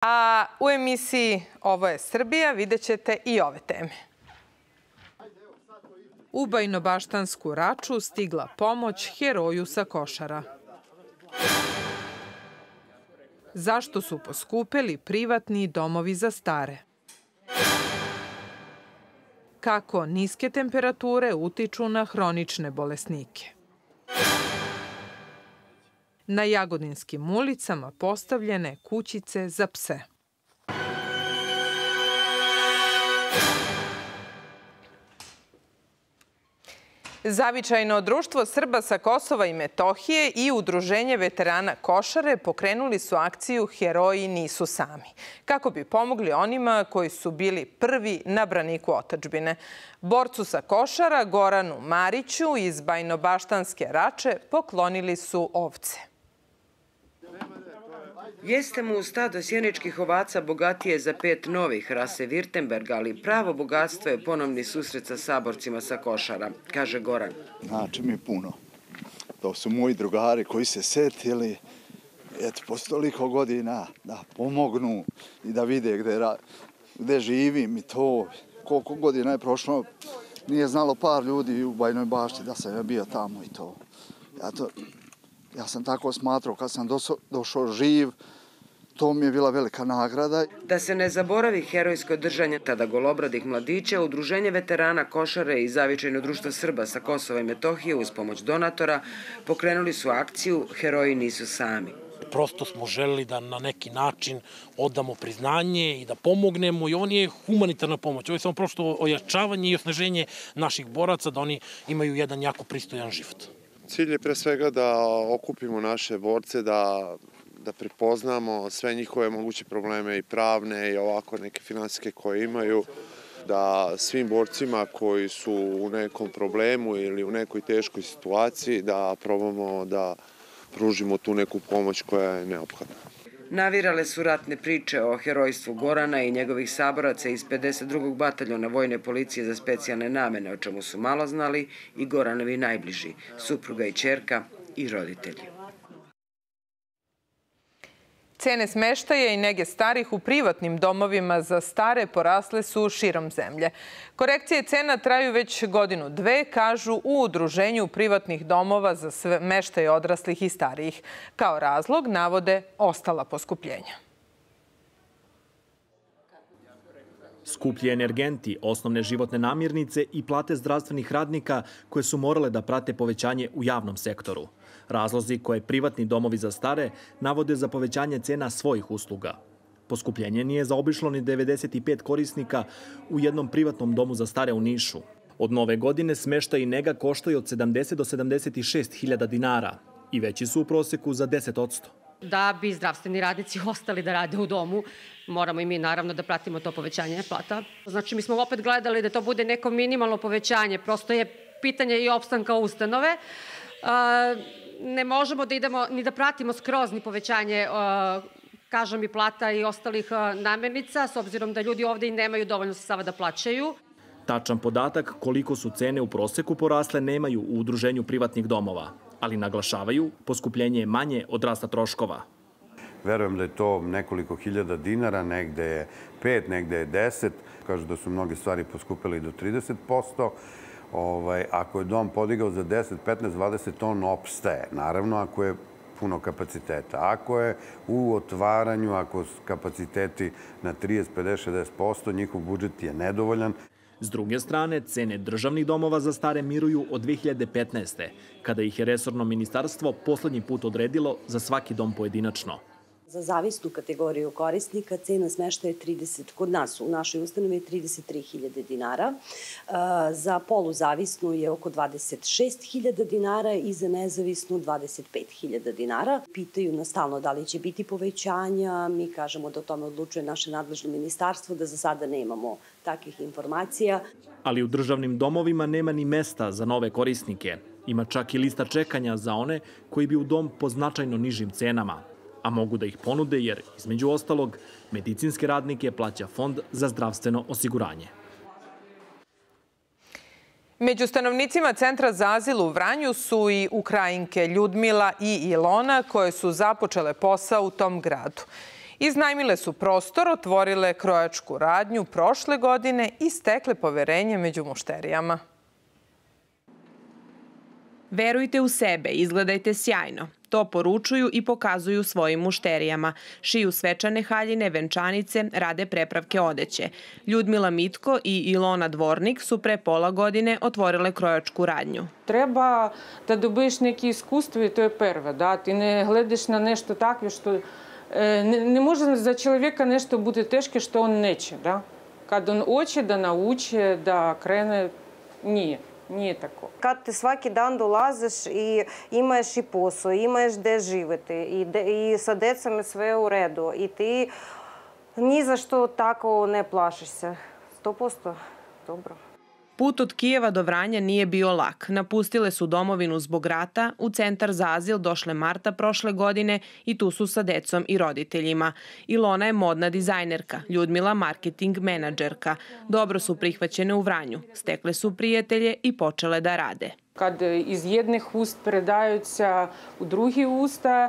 A u emisiji Ovo je Srbija vidjet ćete i ove teme. U Bajnobaštansku Raču stigla pomoć heroju sa Košara. Zašto su poskupeli privatni domovi za stare? Kako niske temperature utiču na hronične bolesnike? Na jagodinskim ulicama postavljene kućice za pse. Zavičajno društvo Srba sa Kosova i Metohije i Udruženje veterana Košare pokrenuli su akciju Heroji nisu sami, kako bi pomogli onima koji su bili prvi na braniku otadžbine. Borcu sa Košara Goranu Mariću iz Bajnobaštanske Rače poklonili su ovce. Jeste mu stado sjeničkih ovaca bogatije za 5 novih rase Virtemberga, ali pravo bogatstvo je ponovni susret sa saborcima sa Košara, kaže Goran. Znači mi puno. To su moji drugari koji se setili, eto, posle toliko godina da pomognu i da vide gde živim i to. Koliko godina je prošlo, nije znalo par ljudi u Bajnoj Bašti da sam ja bio tamo i to. Ja sam tako smatrao kad sam došao živ, to mi je bila velika nagrada. Da se ne zaboravi herojsko držanje tada golobradih mladića, Udruženje veterana Košare i Zavičajno društvo Srba sa Kosova i Metohije uz pomoć donatora pokrenuli su akciju Heroji nisu sami. Prosto smo želeli da na neki način odamo priznanje i da pomognemo i on je humanitarna pomoć. Ovo je samo prosto ojačavanje i osnaženje naših boraca da oni imaju jedan jako pristojan život. Cilj je pre svega da okupimo naše borce, da prepoznamo sve njihove moguće probleme i pravne i ovako neke finansijske koje imaju, da svim borcima koji su u nekom problemu ili u nekoj teškoj situaciji da probamo da pružimo tu neku pomoć koja je neophodna. Navirale su ratne priče o herojstvu Gorana i njegovih saboraca iz 52. bataljona Vojne policije za specijalne namene, o čemu su malo znali i Goranovi najbliži, supruga i ćerka i roditelji. Cene smeštaja i nege starih u privatnim domovima za stare porasle su širom zemlje. Korekcije cena traju već godinu, dve, kažu u Udruženju privatnih domova za smeštaj odraslih i starijih. Kao razlog navode ostala poskupljenja. Skuplji energenti, osnovne životne namirnice i plate zdravstvenih radnika koje su morale da prate povećanje u javnom sektoru. Razlozi koje privatni domovi za stare navode za povećanje cena svojih usluga. Poskupljenje nije zaobišlo ni 95 korisnika u jednom privatnom domu za stare u Nišu. Od nove godine smeštaj i nega koštaju od 70 do 76 hiljada dinara i veći su u proseku za 10%. Da bi zdravstveni radnici ostali da rade u domu, moramo i mi naravno da pratimo to povećanje plata. Znači mi smo opet gledali da to bude neko minimalno povećanje, prosto je pitanje i opstanka ustanove. Ne možemo da idemo ni da pratimo skroz ni povećanje, kažem, i plata i ostalih namirnica, s obzirom da ljudi ovde i nemaju dovoljno sredstava da plaćaju. Tačan podatak koliko su cene u proseku porasle nemaju u Udruženju privatnih domova, ali naglašavaju poskupljenje je manje od rasta troškova. Verujem da je to nekoliko hiljada dinara, negde je 5, negde je 10. Kažu da su mnoge stvari poskupile do 30%. Ako je dom podigao za 10, 15, 20, on opstaje. Naravno, ako je puno kapaciteta. Ako je u otvaranju, ako su kapaciteti na 30, 50, 60%, njihov budžet je nedovoljan. S druge strane, cene državnih domova za stare miruju od 2015. kada ih je resorno ministarstvo poslednji put odredilo za svaki dom pojedinačno. Za zavisnu kategoriju korisnika cena smeštaja je 30, kod nas u našoj ustanovi je 33.000 dinara. Za poluzavisnu je oko 26.000 dinara i za nezavisnu 25.000 dinara. Pitaju nas stalno da li će biti povećanja, mi kažemo da o tome odlučuje naše nadležno ministarstvo, da za sada nemamo takvih informacija. Ali u državnim domovima nema ni mesta za nove korisnike. Ima čak i lista čekanja za one koji bi u dom po značajno nižim cenama. A mogu da ih ponude jer, između ostalog, medicinske radnike plaća Fond za zdravstveno osiguranje. Među stanovnicima Centra za azil u Vranju su i Ukrajinke Ljudmila i Ilona koje su započele posao u tom gradu. Iznajmile su prostor, otvorile krojačku radnju prošle godine i stekle poverenje među mušterijama. Verujte u sebe, izgledajte sjajno. To poručuju i pokazuju svojim mušterijama. Šiju svečane haljine, venčanice, rade prepravke odeće. Ljudmila Mitko i Ilona Dvornik su pre pola godine otvorile krojačku radnju. Treba da dobiješ neki iskustvo i to je prvo. Da? Ti ne gledaš na nešto takve što... Ne može za čovjeka nešto bude teško što on neće. Da? Kad on hoće da nauči, da krene, nije tako. Kad ti svaki dan dolaziš i imaš i posao, imaš gde živeti i sa decom je sve u redu i ti ni za što tako ne plašiš se. 100% dobro. Put od Kijeva do Vranja nije bio lak. Napustile su domovinu zbog rata, u centar za azil došle marta prošle godine i tu su sa decom i roditeljima. Ilona je modna dizajnerka, Ljudmila marketing menadžerka. Dobro su prihvaćene u Vranju, stekle su prijatelje i počele da rade. Kad iz jednih ust predaju se u drugi usta,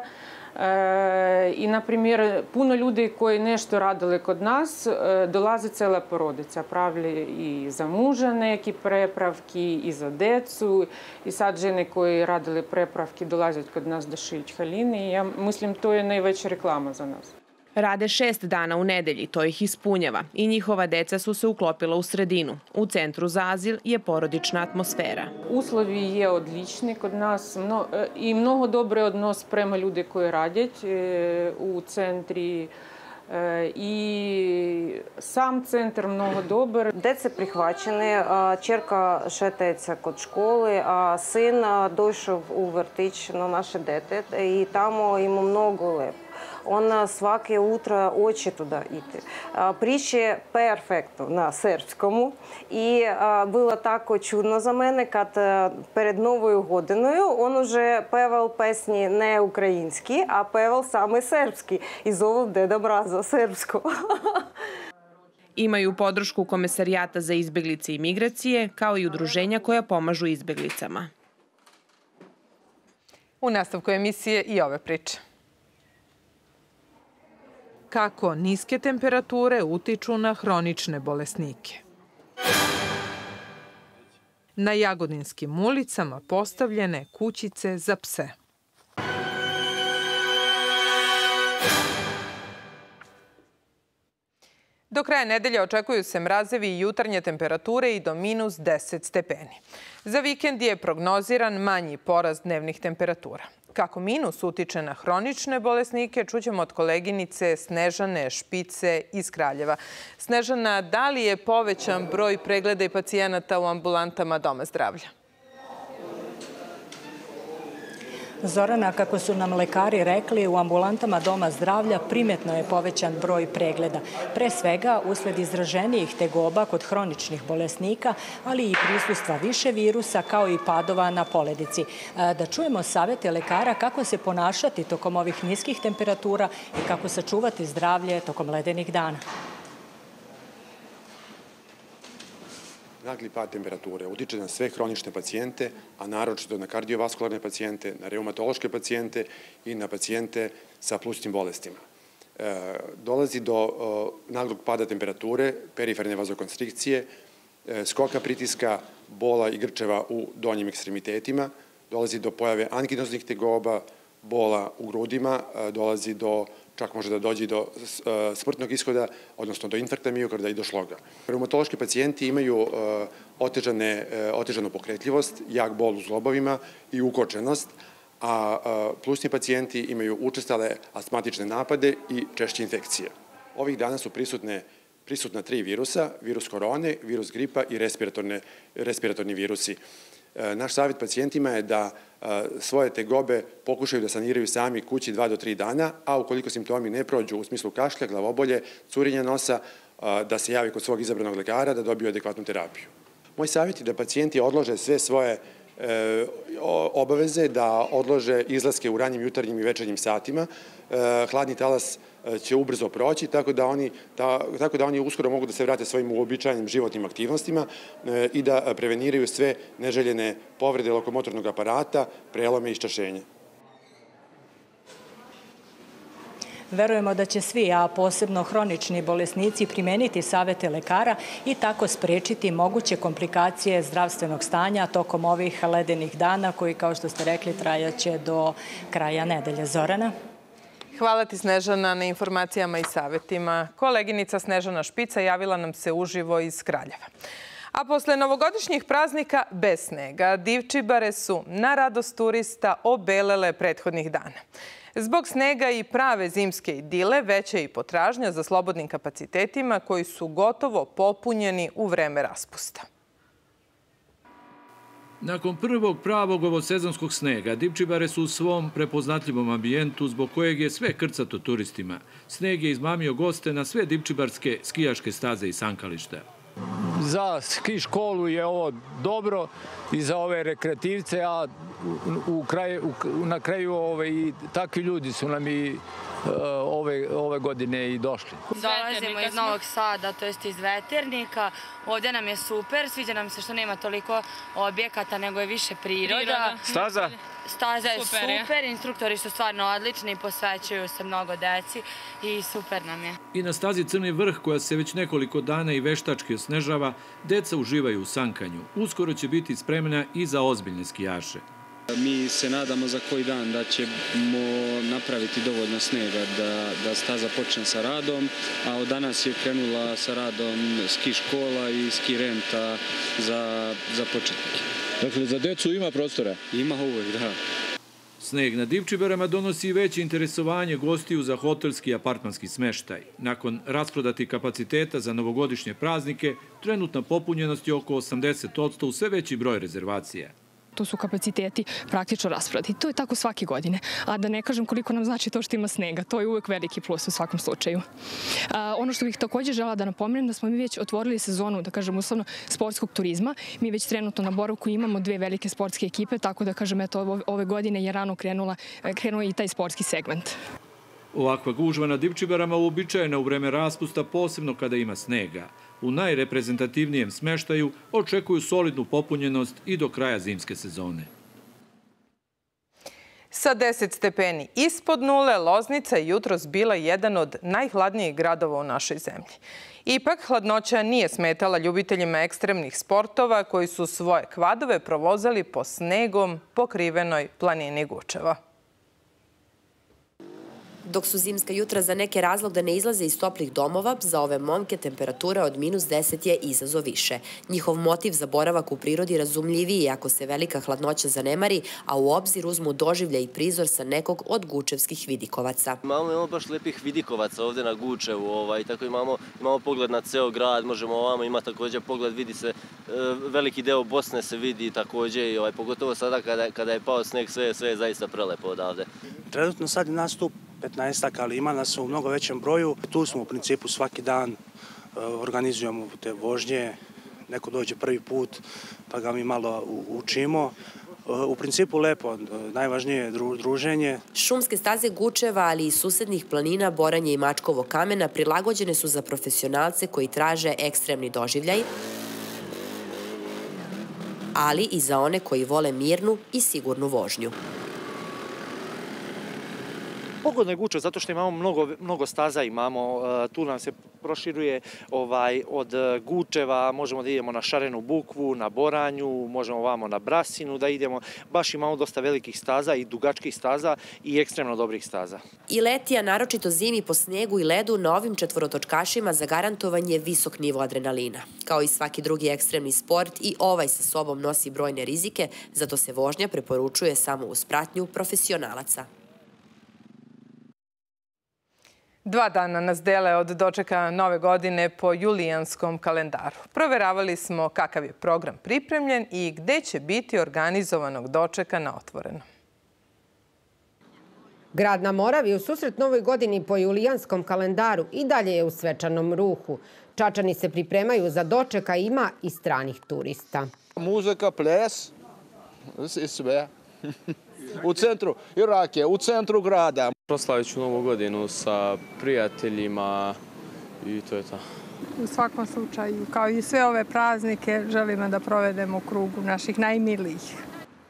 i, na primjer, puno ljudi koji nešto radili kod nas, dolazi cela porodica. Pravili i za muža neki prepravki, i za decu. I sad žene koji radili prepravki dolaze kod nas da šiju haljine. I ja mislim, to je najveća reklama za nas. Rade 6 dana u nedelji, to ih ispunjava. I njihova deca su se uklopila u sredinu. U centru za azil je porodična atmosfera. Uslovi je odlični kod nas i mnogo dobar odnos prema ljudi koji rade u centri. I sam centar mnogo dobar. Deca prihvaćene, čerka šetaється kod škole, a sin došao u vrtić na naše dete i tamo ima mnogo lepo. On svake утро hoće tuda iti. Priče perfektno na srpskomu i bilo tako čudno za mene kad перед Новою годиною on уже певал песні не українські, а певал саме сербski i zovу Deda Mraza srpsko. Imaju podršku Komesarijata za izbeglice i migracije, kao i udruženja koja pomažu izbeglicama. U nastavku emisije i ove priče. Kako niske temperature utiču na hronične bolesnike. Na jagodinskim ulicama postavljene kućice za pse. Do kraja nedelje očekuju se mrazevi i jutarnje temperature i do minus 10 stepeni. Za vikend je prognoziran manji porast dnevnih temperatura. Kako minus utiče na hronične bolesnike, čućemo od koleginice Snežane Špice iz Kraljeva. Snežana, da li je povećan broj pregleda i pacijenata u ambulantama Doma zdravlja? Zorana, kako su nam lekari rekli, u ambulantama Doma zdravlja primetno je povećan broj pregleda. Pre svega, usled izraženijih tegoba kod hroničnih bolesnika, ali i prisustva više virusa, kao i padova na poledici. Da čujemo savete lekara kako se ponašati tokom ovih niskih temperatura i kako sačuvati zdravlje tokom ledenih dana. Nagli pad temperature utiče na sve hronične pacijente, a naročito na kardiovaskularne pacijente, na reumatološke pacijente i na pacijente sa plućnim bolestima. Dolazi do naglog pada temperature, periferne vazokonstrikcije, skoka pritiska, bola i grčeva u donjim ekstremitetima, dolazi do pojave angidoznih tegoba, bola u grudima, dolazi do čak može da dođe do smrtnog ishoda, odnosno do infarkta miokarda i do šloga. Reumatološki pacijenti imaju otežanu pokretljivost, jak bol u zglobovima i ukočenost, a plućni pacijenti imaju učestale astmatične napade i češće infekcije. Ovih dana su prisutna 3 virusa, virus korone, virus gripa i respiratorni virusi. Naš savjet pacijentima je da svoje tegobe pokušaju da saniraju sami kući 2 do 3 dana, a ukoliko simptomi ne prođu u smislu kašlja, glavobolje, curenja nosa, da se javi kod svog izabranog lekara da dobiju adekvatnu terapiju. Moj savjet je da pacijenti odlože sve svoje obaveze, da odlože izlaske u ranjim jutarnjim i večernjim satima. Hladni talas će ubrzo proći, tako da oni uskoro mogu da se vrate svojim uobičajenim životnim aktivnostima i da preveniraju sve neželjene povrede lokomotornog aparata, prelome i iščašenje. Verujemo da će svi, a posebno hronični bolesnici, primeniti savete lekara i tako sprečiti moguće komplikacije zdravstvenog stanja tokom ovih ledenih dana koji, kao što ste rekli, trajaće do kraja nedelje. Zorana? Hvala ti, Snežana, na informacijama i savetima. Koleginica Snežana Špica javila nam se uživo iz Kraljeva. A posle novogodišnjih praznika bez snega, Divčibare su na radost turista obelele prethodnih dana. Zbog snega i prave zimske idile veća je i potražnja za slobodnim kapacitetima koji su gotovo popunjeni u vreme raspusta. Nakon prvog pravog ovosezonskog snega, Divčibare su u svom prepoznatljivom ambijentu zbog kojeg je sve krcato turistima. Sneg je izmamio goste na sve divčibarske skijaške staze i sankališta. Za ski školu je ovo dobro i za ove rekreativce, a na kraju i takvi ljudi su nam i ove godine i došli. Dolazimo iz Novog Sada, to jest iz Veternika. Ovdje nam je super, sviđa nam se što nema toliko objekata, nego je više priroda. Staza? Staza je super, instruktori su stvarno odlični, posvećuju se mnogo deci i super nam je. I na stazi Crni vrh, koja se već nekoliko dana i veštački osnežava, deca uživaju u sankanju. Uskoro će biti spremna i za ozbiljne skijaše. Mi se nadamo za koji dan da ćemo napraviti dovoljno snega da staza počne sa radom, a od danas je krenula sa radom ski škola i ski renta za početnike. Dakle, za decu ima prostora? Ima uvek, da. Sneg na Divčibarama donosi veće interesovanje gostiju za hotelski i apartmanski smeštaj. Nakon rasprodatih kapaciteta za novogodišnje praznike, trenutna popunjenost je oko 80% u sve veći broj rezervacija. Tu su kapaciteti praktično rasprodati. To je tako svake godine. A da ne kažem koliko nam znači to što ima snega. To je uvek veliki plus u svakom slučaju. Ono što bih također žela da napomenem da smo mi već otvorili sezonu, da kažem uslovno, sportskog turizma. Mi već trenutno na boravku imamo 2 velike sportske ekipe, tako da kažem, eto, ove godine je rano krenuo i taj sportski segment. Ovakva gužva na Divčibarama uobičajena u vreme raspusta, posebno kada ima snega. U najreprezentativnijem smeštaju očekuju solidnu popunjenost i do kraja zimske sezone. Sa 10 stepeni ispod nule, Loznica je jutros bila jedan od najhladnijih gradova u našoj zemlji. Ipak, hladnoća nije smetala ljubiteljima ekstremnih sportova koji su svoje kvadove provozali po snegom pokrivenoj planini Gučevo. Dok su zimska jutra za neke razlog da ne izlaze iz toplih domova, za ove momke temperatura od -10 je izazov više. Njihov motiv za boravak u prirodi razumljiviji ako se velika hladnoća zanemari, a u obzir uzmu doživljaj i prizor sa nekog od gučevskih vidikovaca. Imamo baš lepih vidikovaca ovdje na Gučevu, tako imamo pogled na ceo grad, možemo ovamo imati također pogled, vidi se veliki deo Bosne se vidi također, pogotovo sada kada je pao sneg, sve je zaista prelepo odavde. Trenutno sad je nastup 15-ak, ali ima nas u mnogo većem broju. Tu smo u principu svaki dan, organizujemo te vožnje, neko dođe prvi put pa ga mi malo učimo. U principu lepo, najvažnije je druženje. Šumske staze Gučeva, ali i susednih planina Boranje i Mačkovo kamena prilagođene su za profesionalce koji traže ekstremni doživljaj, ali i za one koji vole mirnu i sigurnu vožnju. Pogodno je Gučevo zato što imamo mnogo staza, tu nam se proširuje od Gučeva, možemo da idemo na Šarenu Bukvu, na Boranju, možemo ovamo na Brasinu da idemo, baš imamo dosta velikih staza i dugačkih staza i ekstremno dobrih staza. I leti, a naročito zimi po snegu i ledu, na ovim četvorotočkašima zagarantovan je visok nivo adrenalina. Kao i svaki drugi ekstremni sport, i ovaj sa sobom nosi brojne rizike, zato se vožnja preporučuje samo uz pratnju profesionalaca. 2 dana nas dele od dočeka nove godine po julijanskom kalendaru. Proveravali smo kakav je program pripremljen i gde će biti organizovanog dočeka na otvorenom. Grad na Moravi u susret novoj godini po julijanskom kalendaru i dalje je u svečanom ruhu. Čačani se pripremaju za doček, a ima i stranih turista. Muzika, ples i sve. U centru Irake, u centru grada. Proslavit ću Novu godinu sa prijateljima i to je to. U svakom slučaju, kao i sve ove praznike, želimo da provedemo u krugu naših najmilijih.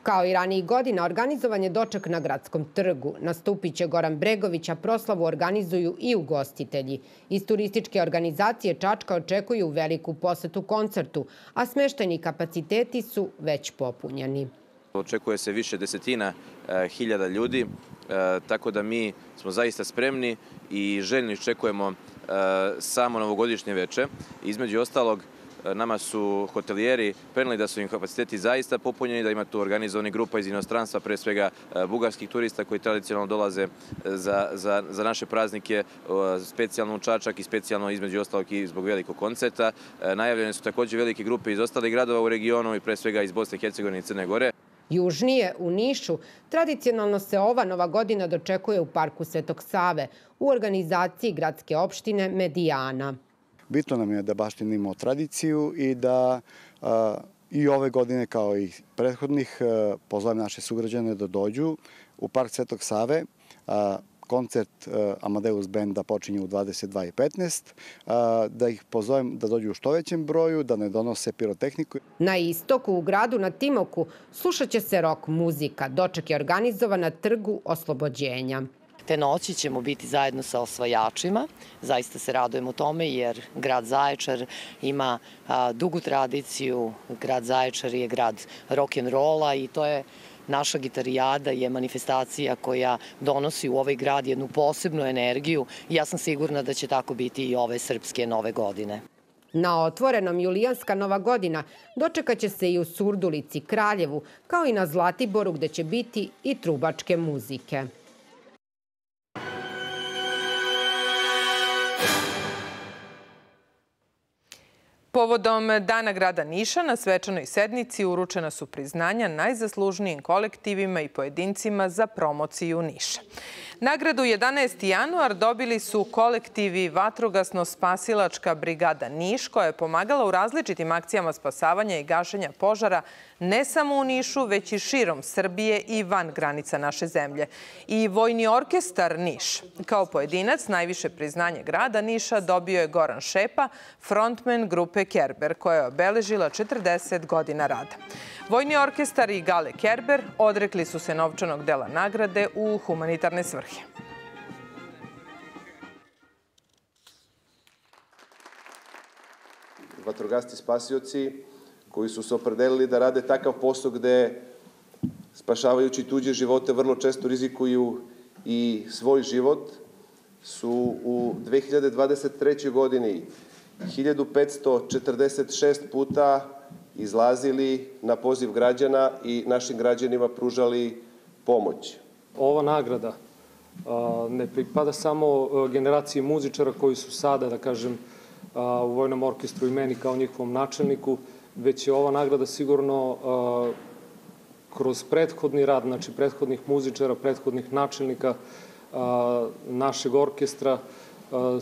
Kao i ranijih godina, organizovan je doček na Gradskom trgu. Nastupit će Goran Bregović, a proslavu organizuju i ugostitelji. Iz turističke organizacije Čačka očekuju veliku posetu koncertu, a smeštajni kapaciteti su već popunjeni. Očekuje se više desetina hiljada ljudi, tako da mi smo zaista spremni i željno iščekujemo samo novogodišnje veče. Između ostalog, nama su hotelijeri preneli da su im kapaciteti zaista popunjeni, da ima tu organizovani grupa iz inostranstva, pre svega bugarskih turista koji tradicionalno dolaze za naše praznike, specijalno u Čačak i specijalno između ostalog i zbog velikog koncerta. Najavljene su također velike grupe iz ostalih gradova u regionu i pre svega iz Bosne i Hercegovine i Crne Gore. Južnije, u Nišu, tradicionalno se ova Nova godina dočekuje u Parku Svetog Save u organizaciji gradske opštine Medijana. Bitno nam je da baštinimo tradiciju i da i ove godine kao i prethodnih pozovem naše sugrađane da dođu u Park Svetog Save. Koncert Amadeus Benda počinje u 22:15, da ih pozovem da dođu u što većem broju, da ne donose pirotehniku. Na istoku, u gradu na Timoku, slušat će se rock muzika. Doček je organizovan na Trgu Oslobođenja. Te noći ćemo biti zajedno sa osvajačima. Zaista se radujemo tome jer grad Zaječar ima dugu tradiciju. Grad Zaječar je grad rock'n'rolla i to je naša gitarijada, je manifestacija koja donosi u ovaj grad jednu posebnu energiju i ja sam sigurna da će tako biti i ove srpske nove godine. Na otvorenom Julijanska Nova godina dočekat će se i u Surdulici, Kraljevu, kao i na Zlatiboru gde će biti i trubačke muzike. Povodom Dana grada Niša na svečanoj sednici uručena su priznanja najzaslužnijim kolektivima i pojedincima za promociju Niša. Nagradu 11. januar dobili su kolektivi Vatrogasno-spasilačka brigada Niš, koja je pomagala u različitim akcijama spasavanja i gašenja požara ne samo u Nišu, već i širom Srbije i van granica naše zemlje. I Vojni orkestar Niš. Kao pojedinac, najviše priznanje grada Niša dobio je Goran Šepa, frontmen grupe Kerber, koja je obeležila 40 godina rada. Vojni orkestar i Gale Kerber odrekli su se novčanog dela nagrade u humanitarne svrhe. Vatrogasci spasioci koji su se opredelili da rade takav posao gde, spašavajući tuđe živote, vrlo često rizikuju i svoj život, su u 2023. godini 1546 puta izlazili na poziv građana i našim građanima pružali pomoć. Ova nagrada ne pripada samo generaciji muzičara koji su sada, da kažem, u Vojnom orkestru i meni kao njihovom načelniku, već je ova nagrada sigurno kroz prethodni rad, znači prethodnih muzičara, prethodnih načelnika našeg orkestra,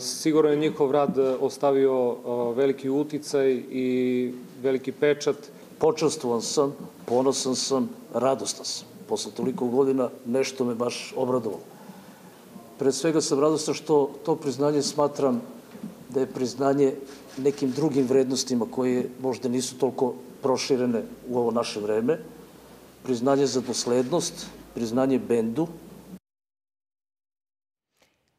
sigurno je njihov rad ostavio veliki uticaj i veliki pečat. Počastvovan sam, ponosan sam, radostan sam. Posle toliko godina nešto me baš obradovalo. Pre svega sam radostan što to priznanje smatram da je priznanje nekim drugim vrednostima koje možda nisu toliko proširene u ovo naše vreme. Priznanje za doslednost, priznanje bendu.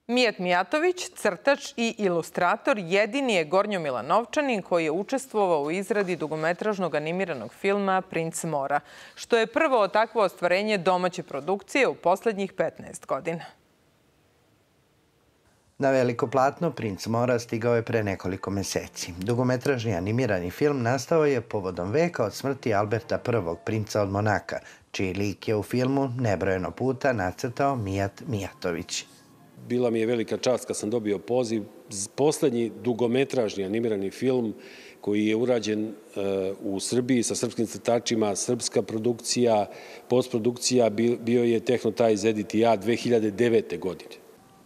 Mijat Mijatović, crtač i ilustrator, jedini je Gornjomilan Novčanin koji je učestvovao u izradi dugometražnog animiranog filma Princ Mora, što je prvo takvo ostvarenje domaće produkcije u poslednjih 15 godina. Na veliko platno Princ Mora stigao je pre nekoliko meseci. Dugometražni animirani film nastao je povodom veka od smrti Alberta I, princa od Monaka, čiji lik je u filmu nebrojeno puta nacrtao Mijat Mijatović. Bila mi je velika čast kad sam dobio poziv. Poslednji dugometražni animirani film koji je urađen u Srbiji sa srpskim crtačima, srpska produkcija, postprodukcija, bio je Tehnotajz Edit i ja 2009. godine.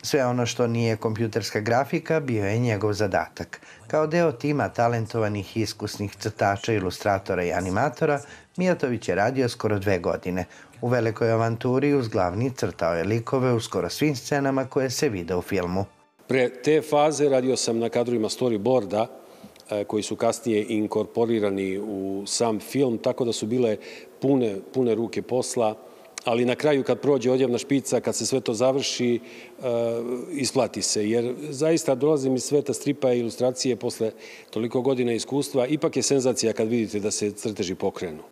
Sve ono što nije kompjuterska grafika bio je njegov zadatak. Kao deo tima talentovanih i iskusnih crtača, ilustratora i animatora, Mijatović je radio skoro 2 godine. U velikoj avanturi uz glavni crtao je likove u skoro svim scenama koje se vide u filmu. Pre te faze radio sam na kadrovima storyboarda koji su kasnije inkorporirani u sam film, tako da su bile pune ruke posla, ali na kraju kad prođe odjavna špica, kad se sve to završi, isplati se. Jer zaista dolazim iz sveta stripa i ilustracije posle toliko godina iskustva, ipak je senzacija kad vidite da se crteži pokrenu.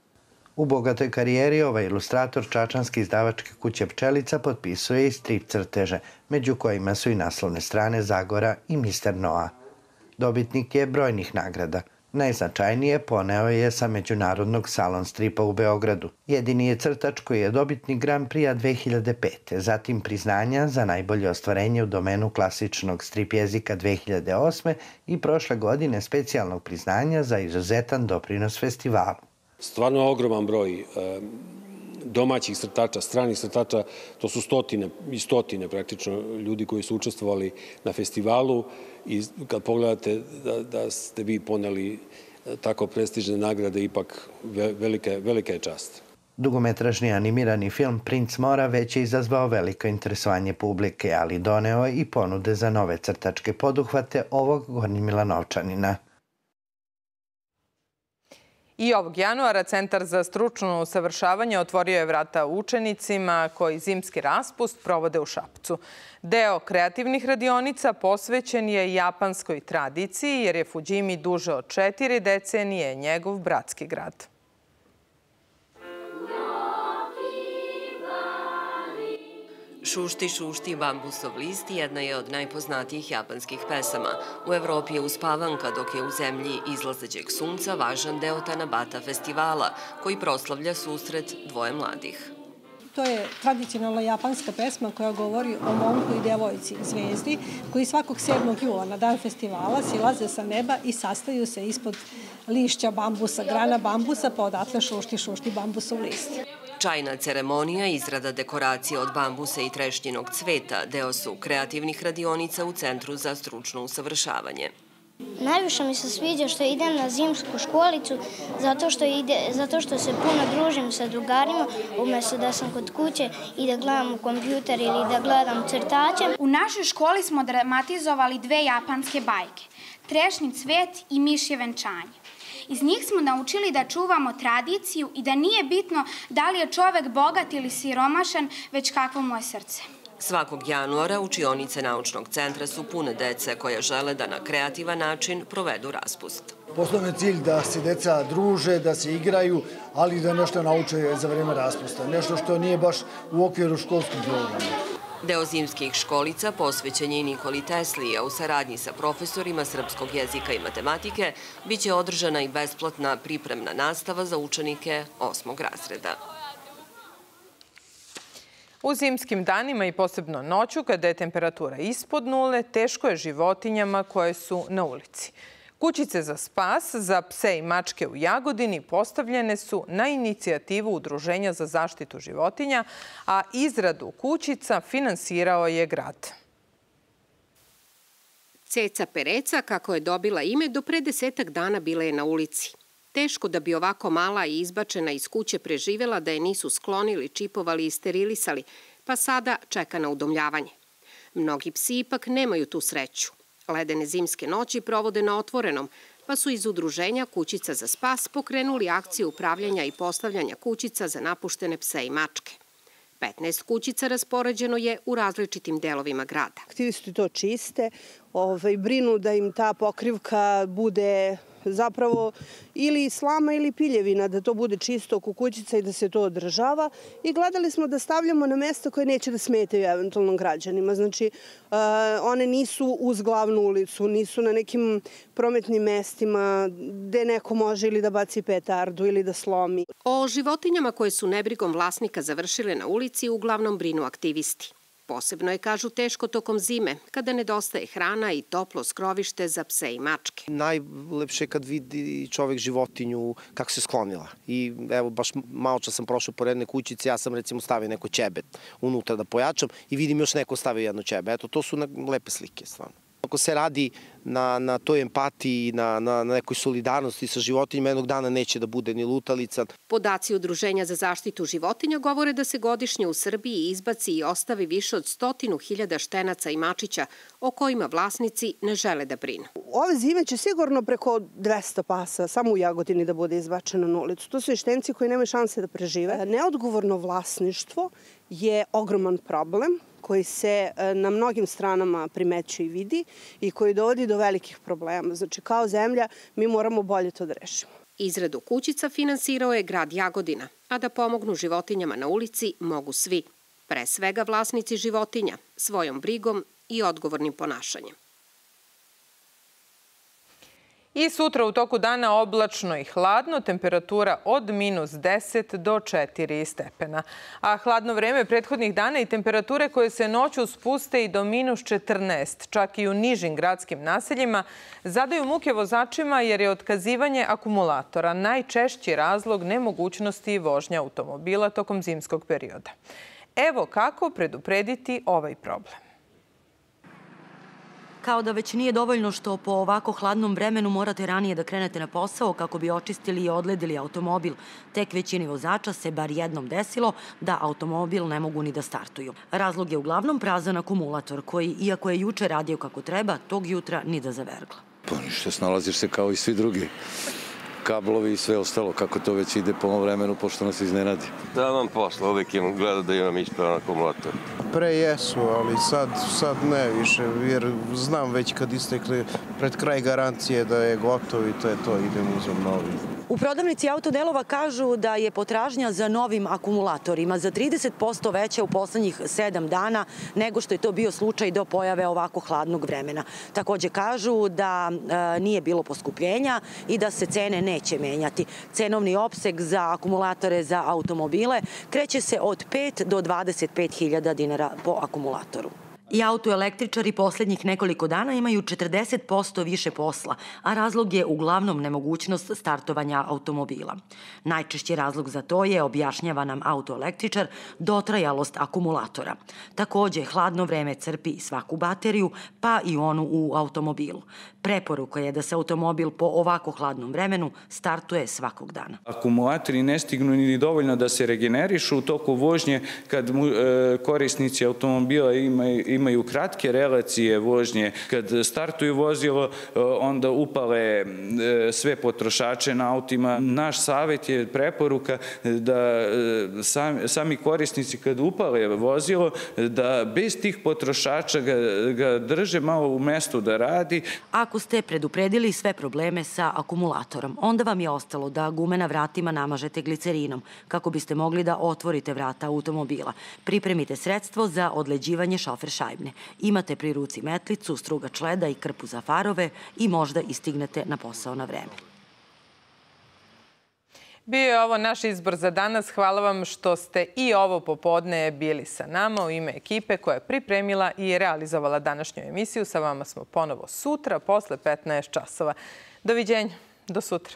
U bogatoj karijeri ovaj ilustrator čačanske izdavačke kuće Pčelica potpisuje i strip crteže, među kojima su i naslovne strane Zagora i Mister Noa. Dobitnik je brojnih nagrada. Najznačajnije poneo je sa Međunarodnog salon stripa u Beogradu. Jedini je crtač koji je dobitnik Grand Prix 2005. Zatim priznanja za najbolje ostvarenje u domenu klasičnog strip jezika 2008. i prošle godine specijalnog priznanja za izuzetan doprinos festivalu. Stvarno ogroman broj domaćih crtača, stranih crtača, to su stotine praktično ljudi koji su učestvovali na festivalu i kad pogledate da ste vi poneli tako prestižne nagrade, ipak velika je čast. Dugometražni animirani film Princ mora već je izazvao veliko interesovanje publike, ali doneo je i ponude za nove crtačke poduhvate ovog Gornjimila Novčanina. I ovog januara Centar za stručno usavršavanje otvorio je vrata učenicima koji zimski raspust provode u Šapcu. Deo kreativnih radionica posvećen je japanskoj tradiciji jer je Fujimi duže od 4 decenije njegov bratski grad. Šušti, šušti, bambusov list jedna je od najpoznatijih japanskih pesama. U Evropi je uspavanka, dok je u zemlji izlazećeg sunca važan deo Tanabata festivala, koji proslavlja susret dvoje mladih. To je tradicionalna japanska pesma koja govori o momku i devojci zvezdi, koji svakog 7. jula na dan festivala silaze sa neba i sastaju se ispod lišća bambusa, grana bambusa, pa odatle šušti, šušti, bambusov list. Čajna ceremonija, izrada dekoracije od bambusa i trešnjinog cveta deo su kreativnih radionica u Centru za stručno usavršavanje. Najviše mi se sviđa što idem na zimsku školicu zato što se puno družim sa drugarima umjesto da sam kod kuće i da gledam u kompjuter ili da gledam crtače. U našoj školi smo dramatizovali 2 japanske bajke, Trešnji cvet i Mišje venčanje. Iz njih smo naučili da čuvamo tradiciju i da nije bitno da li je čovek bogat ili siromašan, već kakvo mu je srce. Svakog januara učionice naučnog centra su pune dece koja žele da na kreativan način provedu raspust. Poslovni cilj da se deca druže, da se igraju, ali da nešto nauče za vreme raspusta. Nešto što nije baš u okviru školskog programa. Deo zimskih školica posvećen je i Nikoli Tesli, a u saradnji sa profesorima srpskog jezika i matematike biće održana i besplatna pripremna nastava za učenike 8. razreda. U zimskim danima i posebno noću, kada je temperatura ispod nule, teško je životinjama koje su na ulici. Kućice za spas za pse i mačke u Jagodini postavljene su na inicijativu Udruženja za zaštitu životinja, a izradu kućica finansirao je grad. Ceca Pereca, kako je dobila ime, do pre 10 dana bila je na ulici. Teško da bi ovako mala i izbačena iz kuće preživela da je nisu sklonili, čipovali i sterilisali, pa sada čeka na udomljavanje. Mnogi psi ipak nemaju tu sreću. Ledene zimske noći provode na otvorenom, pa su iz udruženja Kućica za spas pokrenuli akciju upravljanja i postavljanja kućica za napuštene pse i mačke. 15 kućica raspoređeno je u različitim delovima grada. Aktivisti to čiste, brinu da im ta pokrivka bude zapravo ili slama ili piljevina, da to bude čisto oko kućica i da se to održava. I gledali smo da stavljamo na mesta koje neće da smetaju eventualno građanima. Znači, one nisu uz glavnu ulicu, nisu na nekim prometnim mestima gde neko može ili da baci petardu ili da slomi. O životinjama koje su nebrigom vlasnika završile na ulici uglavnom brinu aktivisti. Posebno je, kažu, teško tokom zime, kada nedostaje hrana i toplo skrovište za pse i mačke. Najlepše je kad vidi čovek životinju kako se sklonila. I evo, baš malo čas sam prošao pored jedne kućice, ja sam recimo stavio neko ćebe unutra da pojačam i vidim još neko stavio jedno ćebe. Eto, to su lepe slike, stvarno. Ako se radi na toj empatiji, na nekoj solidarnosti sa životinjama, jednog dana neće da bude ni lutalica. Podaci Udruženja za zaštitu životinja govore da se godišnje u Srbiji izbaci i ostavi više od 100.000 štenaca i mačića o kojima vlasnici ne žele da brinu. Ove zime će sigurno preko 200 pasa samo u Jagodini da bude izbačeno na ulicu. To su i štenci koji nemaju šanse da prežive. Neodgovorno vlasništvo je ogroman problem koji se na mnogim stranama primećuje i vidi i koji dovodi do velikih problema. Znači, kao zemlja mi moramo bolje to da rešimo. Izradu kućica finansirao je grad Jagodina, a da pomognu životinjama na ulici mogu svi. Pre svega vlasnici životinja, svojom brigom i odgovornim ponašanjem. I sutra u toku dana oblačno i hladno, temperatura od -10 do 4 stepena. A hladno vreme prethodnih dana i temperature koje se noću spuste i do -14, čak i u nižim gradskim naseljima, zadaju muke vozačima jer je otkazivanje akumulatora najčešći razlog nemogućnosti vožnje automobila tokom zimskog perioda. Evo kako preduprediti ovaj problem. Kao da već nije dovoljno što po ovako hladnom vremenu morate ranije da krenete na posao kako bi očistili i odledili automobil. Tek većini vozača se bar jednom desilo da automobil ne mogu ni da startuju. Razlog je uglavnom prazan akumulator koji, iako je juče radio kako treba, tog jutra ni da zavergla. Pa ništa, snalaziš se kao i svi drugi. Kablovi i sve ostalo, kako to već ide po ovom vremenu, pošto nas iznenadi. Da vam posla, uvijek imam gleda da imam ispravan akumulator. Pre jesu, ali sad ne više, jer znam već kad istekli pred kraj garancije da je gotov i to je to, idem uzem novi. U prodavnici autodelova kažu da je potražnja za novim akumulatorima za 30% veća u poslednjih 7 dana nego što je to bio slučaj do pojave ovako hladnog vremena. Takođe kažu da nije bilo poskupljenja i da se cene neće menjati. Cenovni opseg za akumulatore za automobile kreće se od 5 do 25.000 dinara po akumulatoru. I autoelektričari poslednjih nekoliko dana imaju 40% više posla, a razlog je uglavnom nemogućnost startovanja automobila. Najčešći razlog za to je, objašnjava nam autoelektričar, dotrajalost akumulatora. Takođe, hladno vreme crpi svaku bateriju, pa i onu u automobilu. Preporuka je da se automobil po ovako hladnom vremenu startuje svakog dana. Akumulatori ne stignu ni dovoljno da se regenerišu u toku vožnje kad korisnici automobila imaju kratke relacije vožnje. Kad startuju vozilo, onda upale sve potrošače na autima. Naš savjet je preporuka da sami korisnici kad upale vozilo, da bez tih potrošača ga drže malo u mestu da radi. Ako ste predupredili sve probleme sa akumulatorom, onda vam je ostalo da gume na vratima namažete glicerinom kako biste mogli da otvorite vrata automobila. Pripremite sredstvo za odleđivanje šofer šajbne. Imate pri ruci metlicu, strugač leda i krpu za farove i možda i stignete na posao na vreme. Bio je ovo naš izbor za danas. Hvala vam što ste i ovo popodne bili sa nama u ime ekipe koja je pripremila i realizovala današnju emisiju. Sa vama smo ponovo sutra posle 15 časova. Doviđenja. Do sutra.